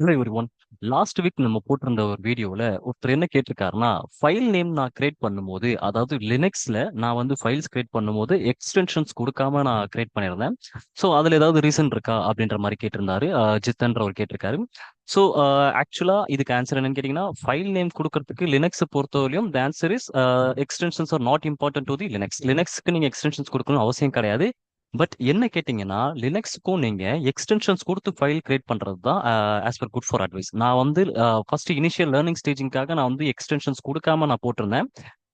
இல்லை ஒரு one last week நம்ம போட்டிருந்த ஒரு வீடியோவில் ஒருத்தர் என்ன கேட்டிருக்காருன்னா, ஃபைல் நேம் நான் கிரியேட் பண்ணும்போது, அதாவது லினக்ஸில் நான் வந்து ஃபைல்ஸ் கிரியேட் பண்ணும்போது எக்ஸ்டென்ஷன்ஸ் கொடுக்காம நான் கிரியேட் பண்ணியிருந்தேன். ஸோ அதில் ஏதாவது ரீசன் இருக்கா அப்படின்ற மாதிரி கேட்டிருந்தாரு. ஜித்தன்றவர் கேட்டிருக்காரு. ஸோ ஆக்சுவலாக இதுக்கு ஆன்சர் என்னன்னு கேட்டிங்கன்னா, ஃபைல் நேம் கொடுக்கறதுக்கு லினக்ஸை பொறுத்தவரையும் the answer is extensions are not important to the Linux. லினக்ஸ்க்கு நீங்கள் எக்ஸ்டென்ஷன்ஸ் கொடுக்கணும் அவசியம் கிடையாது. பட் என்ன கேட்டிங்கன்னா, லினக்ஸுக்கும் நீங்க எக்ஸ்டென்ஷன்ஸ் கொடுத்து ஃபைல் கிரியேட் பண்றது தான் as per good for advice. நான் வந்து ஃபர்ஸ்ட் இனிஷியல் லேர்னிங் ஸ்டேஜிங்காக நான் வந்து எக்ஸ்டென்ஷன்ஸ் கொடுக்காம நான் போட்டிருந்தேன்.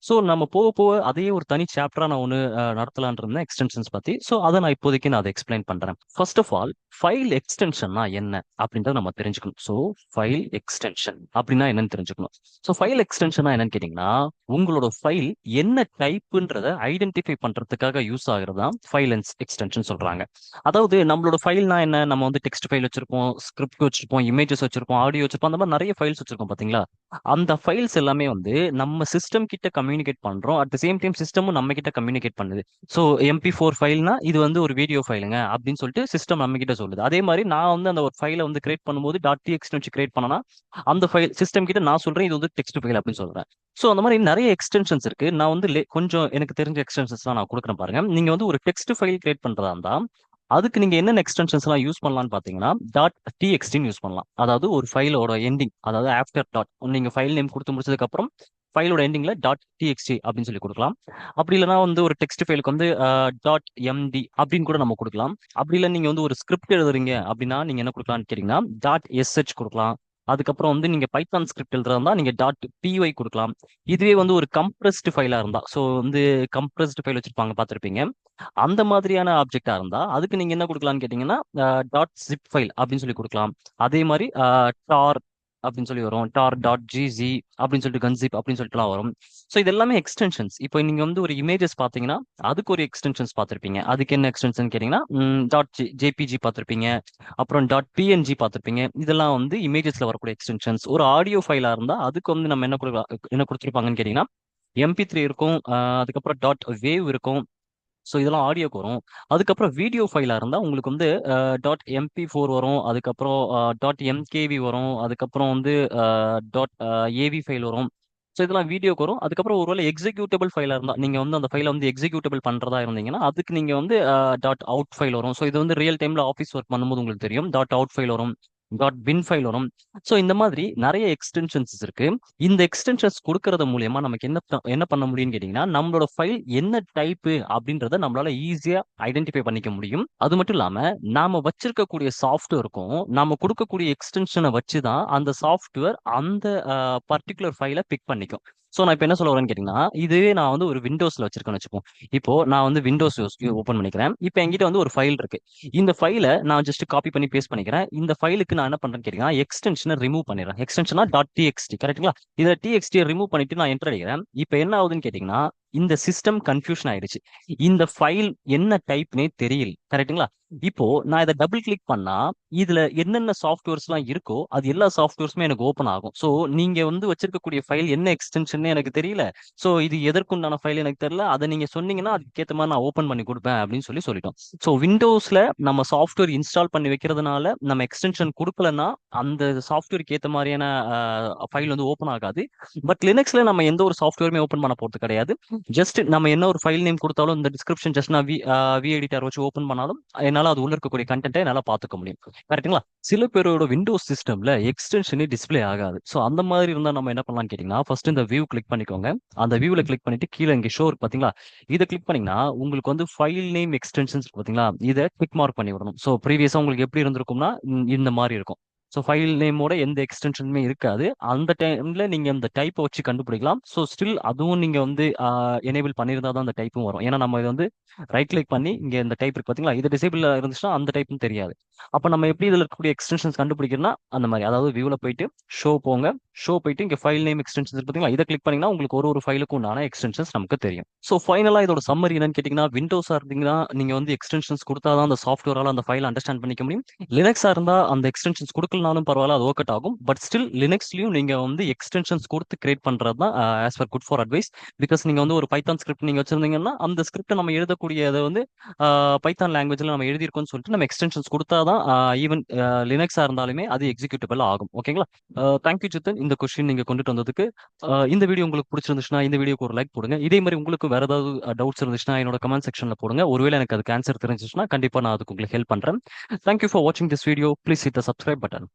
ஸோ நம்ம போக போக அதையே ஒரு தனி சாப்டரா நான் ஒன்று நடத்தலான் இருந்தேன் எக்ஸ்டென்ஷன்ஸ் பத்தி. ஸோ அதை நான் இப்போதைக்கு நான் அதை எக்ஸ்பிளைன் பண்றேன். ஃபர்ஸ்ட் ஆஃப் ஆல், ஃபைல் எக்ஸ்டென்ஷன்னா என்ன அப்படின்றத நம்ம தெரிஞ்சுக்கணும். ஸோ ஃபைல் எக்ஸ்டென்ஷன் அப்படின்னா என்னன்னு தெரிஞ்சுக்கணும். ஸோ ஃபைல் எக்ஸ்டென்ஷனா என்னன்னு கேட்டிங்கன்னா, உங்களோட ஃபைல் என்ன டைப்புன்றத ஐடென்டிஃபை பண்றதுக்காக யூஸ் ஆகுறது தான் ஃபைல் எக்ஸ்டென்ஷன் சொல்றாங்க. அதாவது நம்மளோட ஃபைல்னா என்ன, நம்ம வந்து டெக்ஸ்ட் ஃபைல் வச்சிருப்போம், ஸ்கிரிப்ட் வச்சிருப்போம், இமேஜஸ் வச்சிருப்போம், ஆடியோ வச்சிருப்போம், அந்த மாதிரி நிறைய ஃபைல்ஸ் வச்சிருக்கோம் பாத்தீங்களா. அந்த ஃபைல்ஸ் எல்லாமே வந்து நம்ம சிஸ்டம் கிட்ட கம்யூனிகேட் பண்றோம். அட் த சேம் டைம் சிஸ்டமும் நம்ம கிட்ட கம்யூனிகேட் பண்ணுது. ஸோ MP4 ஃபைல்னா இது வந்து ஒரு வீடியோ ஃபைலுங்க அப்படின்னு சொல்லிட்டு சிஸ்டம் நம்ம கிட்ட சொல்லுது. அதே மாதிரி நான் வந்து அந்த ஒரு ஃபைலை வந்து கிரியேட் பண்ணும்போது .txt வச்சு கிரியேட் பண்ணனா அந்த ஃபைல் சிஸ்டம் கிட்ட நான் சொல்றேன் இது வந்து டெக்ஸ்ட் ஃபைல் அப்படின்னு சொல்றேன். ஸோ அந்த மாதிரி நிறைய எக்ஸ்டென்ஷன்ஸ் இருக்கு. நான் வந்து கொஞ்சம் எனக்கு தெரிஞ்ச எக்ஸ்டென்ஷன்ஸ் நான் கொடுக்குறேன் பாருங்க. நீங்க வந்து ஒரு டெக்ஸ்ட் ஃபைல் கிரியேட் பண்றதா இருந்தா அதுக்கு நீங்க என்னென்ன எக்ஸ்டென்ஷன்ஸ் எல்லாம் யூஸ் பண்ணலாம்னு பாத்தீங்கன்னா, .txt யூஸ் பண்ணலாம். அதாவது ஒரு ஃபைலோட எண்டிங், அதாவது ஆஃப்டர் டாட் நீங்க ஃபைல் நேம் கொடுத்து முடிச்சதுக்கு அப்புறம் ஃபைலோட எண்டிங்ல .txt அப்படின்னு சொல்லி கொடுக்கலாம். அப்படி இல்லைன்னா வந்து ஒரு டெக்ஸ்ட் ஃபைலுக்கு வந்து .md அப்படின்னு கூட நம்ம கொடுக்கலாம். அப்படி இல்லை நீங்க வந்து ஒரு ஸ்கிரிப்ட் எழுதுறீங்க அப்படின்னா நீங்க என்ன கொடுக்கலாம்னு கேட்டீங்கன்னா .sh கொடுக்கலாம். அதுக்கப்புறம் வந்து நீங்க பைத்தான் ஸ்கிரிப்ட் எழுதுறதா இருந்தா நீங்க .py கொடுக்கலாம். இதுவே வந்து ஒரு கம்ப்ரஸ்டு ஃபைலா இருந்தா, ஸோ வந்து கம்ப்ரஸ்டு ஃபைல் வச்சிருப்பாங்க பார்த்திருப்பீங்க, அந்த மாதிரியான ஆப்ஜெக்டா இருந்தா அதுக்கு நீங்க என்ன கொடுக்கலாம்னு கேட்டீங்கன்னா .zip ஃபைல் அப்படின்னு சொல்லி கொடுக்கலாம். அதே மாதிரி டார் அப்படின்னு சொல்லி வரும், tar.gz அப்படின்னு சொல்லிட்டு கன்சிப் அப்படின்னு சொல்லிட்டுலாம் வரும். ஸோ இது எல்லாமே எக்ஸ்டென்ஷன்ஸ். இப்போ நீங்க வந்து ஒரு இமேஜஸ் பார்த்தீங்கன்னா அதுக்கு ஒரு எக்ஸ்டென்ஷன்ஸ் பார்த்துருப்பீங்க. அதுக்கு என்ன எக்ஸ்டென்ஷன் கேட்டீங்கன்னா .jpg பார்த்துருப்பீங்க, அப்புறம் .png பார்த்துருப்பீங்க. இதெல்லாம் வந்து இமேஜஸ்ல வரக்கூடிய எக்ஸ்டென்ஷன்ஸ். ஒரு ஆடியோ ஃபைலா இருந்தா அதுக்கு வந்து நம்ம என்ன கொடுக்கலாம், என்ன கொடுத்துருப்பாங்கன்னு கேட்டீங்கன்னா MP3 இருக்கும், அதுக்கப்புறம் .wave இருக்கும். ஸோ இதெல்லாம் ஆடியோக்கு வரும். அதுக்கப்புறம் வீடியோ ஃபைலாக இருந்தால் உங்களுக்கு வந்து .mp4 வரும், அதுக்கப்புறம் .mkv வரும், அதுக்கப்புறம் வந்து .av ஃபைல் வரும். ஸோ இதெல்லாம் வீடியோக்கு வரும். அதுக்கப்புறம் ஒருவேளை எக்ஸிக்யூட்டபிள் ஃபைலாக இருந்தால் நீங்கள் வந்து அந்த ஃபைலை வந்து எக்ஸிக்யூட்டபிள் பண்ணுறதா இருந்தீங்கன்னா அதுக்கு நீங்கள் வந்து .out ஃபைல் வரும். ஸோ இது வந்து ரியல் டைமில் ஆஃபீஸ் ஒர்க் பண்ணும்போது உங்களுக்கு தெரியும். .out ஃபைல் வரும், .bin ஃபைல் வரும். ஸோ இந்த மாதிரி நிறைய எக்ஸ்டென்ஷன்ஸ் இருக்கு. இந்த எக்ஸ்டென்ஷன்ஸ் கொடுக்கறது மூலியமா நமக்கு என்ன பண்ண முடியும்னு கேட்டீங்கன்னா, நம்மளோட ஃபைல் என்ன டைப் அப்படின்றத நம்மளால ஈஸியா ஐடென்டிஃபை பண்ணிக்க முடியும். அது மட்டும் இல்லாம நாம வச்சிருக்கக்கூடிய சாஃப்ட்வேருக்கும் நாம கொடுக்கக்கூடிய எக்ஸ்டென்ஷனை வச்சுதான் அந்த சாஃப்ட்வேர் அந்த பர்டிகுலர் ஃபைலை பிக் பண்ணிக்கும். ஸோ நான் இப்போ என்ன சொல்ல வரேன்னு கேட்டீங்கன்னா, இதுவே நான் வந்து ஒரு விண்டோஸ்ல வச்சிருக்கேன்னு வச்சுப்போம். இப்போ நான் வந்து விண்டோஸ் ஓப்பன் பண்ணிக்கிறேன். இப்போ என்கிட்ட வந்து ஒரு ஃபைல் இருக்கு. இந்த ஃபைலை நான் ஜஸ்ட் காப்பி பண்ணி பேஸ்ட் பண்ணிக்கிறேன். இந்த ஃபைலுக்கு நான் என்ன பண்றேன்னு கேட்டீங்கன்னா, எக்ஸ்டென்ஷனை ரிமூவ் பண்ணிடுறேன். எக்ஸ்டென்ஷனா .txt கரெக்ட்டுங்களா. இதை TXT ரிமூவ் பண்ணிட்டு நான் என்டர் அடிக்கிறேன். இப்போ என்ன ஆகுதுன்னு கேட்டீங்கன்னா, இந்த சிஸ்டம் கன்ஃபியூஷன் ஆயிடுச்சு. இந்த ஃபைல் என்ன டைப்னே தெரியல, கரெக்ட்டுங்களா. இப்போ நான் இதை டபுள் கிளிக் பண்ணா இதுல என்னென்ன சாஃப்ட்வேர்ஸ் எல்லாம் இருக்கோ அது எல்லா சாஃப்ட்வேர்ஸுமே எனக்கு ஓப்பன் ஆகும். ஸோ நீங்க வந்து வச்சிருக்கக்கூடிய ஃபைல் என்ன எக்ஸ்டென்ஷன் எனக்கு தெரியல, ஸோ இது எதற்குண்டான ஃபைல் எனக்கு தெரியல, அதை நீங்க சொன்னீங்கன்னா அதுக்கேற்ற மாதிரி நான் ஓப்பன் பண்ணி கொடுப்பேன் அப்படின்னு சொல்லிட்டோம். ஸோ விண்டோஸ்ல நம்ம சாஃப்ட்வேர் இன்ஸ்டால் பண்ணி வைக்கிறதுனால நம்ம எக்ஸ்டென்ஷன் கொடுக்கலன்னா அந்த சாஃப்ட்வேருக்கு ஏற்ற மாதிரியான ஃபைல் வந்து ஓப்பன் ஆகாது. பட் லினக்ஸ்ல நம்ம எந்த ஒரு சாஃப்ட்வேருமே ஓப்பன் பண்ண போறது கிடையாது. ஜஸ்ட் நம்ம என்ன ஒரு ஃபைல் நேம் கொடுத்தாலும் இந்த டிஸ்கிரிப்ஷன் ஜஸ்ட் நான் வி எடிட்டர் வச்சு ஓப்பன் பண்ணாலும் என்னால் அது உள்ள இருக்கக்கூடிய கண்டென்ட்டை என்னால் பார்த்துக்க முடியும், கரெக்ட்டுங்களா. சில பேரோட விண்டோஸ் சிஸ்டம்ல எக்ஸ்டென்ஷனே டிஸ்பிளே ஆகாது. ஸோ அந்த மாதிரி இருந்தால் நம்ம என்ன பண்ணலாம்னு கேட்டிங்கன்னா, ஃபர்ஸ்ட் இந்த வியூ கிளிக் பண்ணிக்கோங்க. அந்த வியூவில் கிளிக் பண்ணிட்டு கீழே இங்கே ஷோ இருக்கு பார்த்தீங்களா, இதை கிளிக் பண்ணீங்கன்னா உங்களுக்கு வந்து ஃபைல் நேம் எக்ஸ்டென்ஷன்ஸ் பார்த்தீங்களா, இதை கிளிக் மார்க் பண்ணி விடணும். ஸோ ப்ரீவியஸாக உங்களுக்கு எப்படி இருந்திருக்கும்னா இந்த மாதிரி இருக்கும். ஸோ ஃபைல் நேமோட எந்த எக்ஸ்டென்ஷனுமே இருக்காது. அந்த டைம்ல நீங்க அந்த டைப்பை வச்சு கண்டுபிடிக்கலாம். ஸோ ஸ்டில் அதுவும் நீங்க வந்து எனேபிள் பண்ணியிருந்தா தான் அந்த டைப்பும் வரும். ஏன்னா நம்ம இது வந்து ரைட் கிளிக் பண்ணி இங்க இந்த டைப் இருக்கு பாத்தீங்களா, இது டிசேபிள் இருந்துச்சுன்னா அந்த டைப்பும் தெரியாது. அப்ப நம்ம எப்படி இதுல இருக்கக்கூடிய எக்ஸ்டென்ஷன்ஸ் கண்டுபிடிக்கிறோம்னா அந்த மாதிரி, அதாவது வியூல போயிட்டு ஷோ போங்க, ஷோ போயிட்டு இங்க ஃபைல் நேம் எக்ஸ்டென்ஷன்ஸ் இருக்கு பாத்தீங்களா, இதை கிளிக் பண்ணீங்கன்னா உங்களுக்கு ஒரு ஒரு ஃபைலுக்கும் உண்டான எக்ஸ்டென்ஷன்ஸ் நமக்கு தெரியும். ஸோ ஃபைனலா இதோட சம்மரி என்னன்னு கேட்டீங்கன்னா, விண்டோஸா இருந்தீங்கன்னா நீங்க வந்து எக்ஸ்டென்ஷன்ஸ் கொடுத்தாதான் அந்த சாஃப்ட்வேரால அந்த ஃபைல் அண்டர்ஸ்டாண்ட் பண்ணிக்க முடியும். லினக்ஸா இருந்தா அந்த எக்ஸ்டென்ஷன்ஸ் கொடுக்கலனாலும் இல்லைனாலும் பரவாயில்ல, அது ஒர்க் அவுட் ஆகும். பட் ஸ்டில் லினக்ஸ்லயும் நீங்க வந்து எக்ஸ்டென்ஷன்ஸ் கொடுத்து கிரியேட் பண்றது தான் as per good for advice. Because நீங்க வந்து ஒரு பைத்தான் ஸ்கிரிப்ட் நீங்க வச்சிருந்தீங்கன்னா அந்த ஸ்கிரிப்ட் நம்ம எழுதக்கூடியதை வந்து பைத்தான் லாங்குவேஜ்ல நம்ம எழுதியிருக்கோம்னு சொல்லிட்டு நம்ம எக்ஸ்டென்ஷன்ஸ் கொடுத்தாதான் ஈவன் லினக்ஸா இருந்தாலுமே அது எக்ஸிக்யூட்டபிள் ஆகும். ஓகேங்களா? தேங்க்யூ சித்தன், இந்த கொஸ்டின் நீங்க கொண்டுட்டு வந்ததுக்கு. இந்த வீடியோ உங்களுக்கு பிடிச்சிருந்துச்சுன்னா இந்த வீடியோக்கு ஒரு லைக் போடுங்க. இதே மாதிரி உங்களுக்கு வேற ஏதாவது டவுட்ஸ் இருந்துச்சுன்னா என்னோட கமெண்ட் செக்ஷன்ல போடுங்க. ஒருவேளை எனக்கு அதுக்கு ஆன்சர் தெரிஞ்சிச்சுன்னா கண்டிப்பா நான் அதுக்கு உங்களுக்கு ஹெல்ப் பண்றேன். தேங்க்யூ ஃபார் வாட்சிங் this video. Please hit the subscribe button.